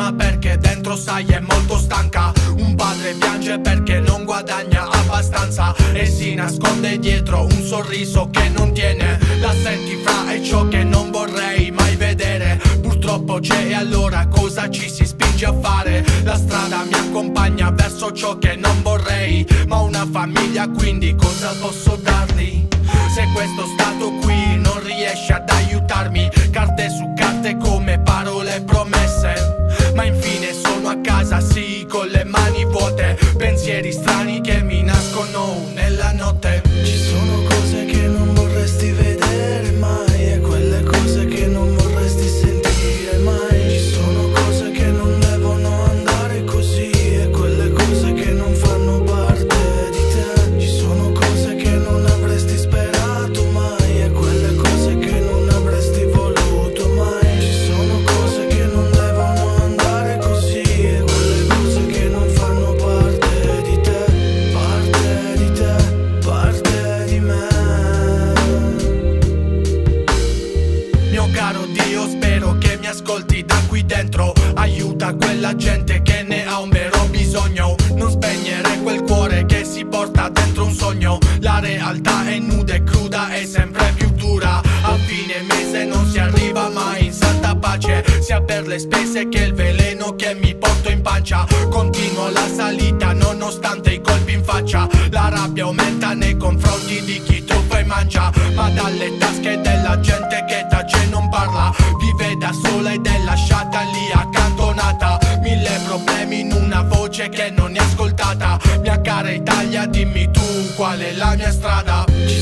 mamma perché dentro sai è molto stanca. Un padre piange perché non guadagna abbastanza e si nasconde dietro un sorriso che non tiene. La senti fra è ciò che non vorrei mai vedere. Purtroppo c'è, e allora cosa ci si spinge a fare? La strada mi accompagna verso ciò che non vorrei, ma una famiglia, quindi cosa posso dargli? Se questo stato qui non riesce ad aiutarmi, carte su carte come parole promesse, ma infine sono a casa, sì, con le mani vuote, pensieri strani che mi nascono nella notte. Ci sono cose che non vorresti vedere mai, e quelle cose che non vorresti sentire mai. Ci sono cose che non devono andare così, e quelle cose che non fanno parte di te. Ci sono cose che non avresti sperato mai, e quelle cose che non avresti voluto mai. Ci sono cose che non devono andare così, e quelle cose che non fanno parte di te, parte di te, parte di me. Mio caro Dio, spero che mi ascolti da qui dentro. Aiuta quella gente che ne ha un vero bisogno. Non spegnere quel cuore che si porta dentro un sogno. La realtà è nuda e cruda e sempre più dura. A fine mese non si arriva mai in santa pace, sia per le spese che il veleno che mi porto in pancia. Continuo la salita nonostante i colpi in faccia. La rabbia aumenta nei confronti di chi truffa e mangia, ma dalle tasche della gente che tace e non parla. Vive da sola ed è lasciata lì accantonata. Mille problemi in una voce che non è ascoltata. Mia cara Italia, dimmi tu qual è la mia strada. Ci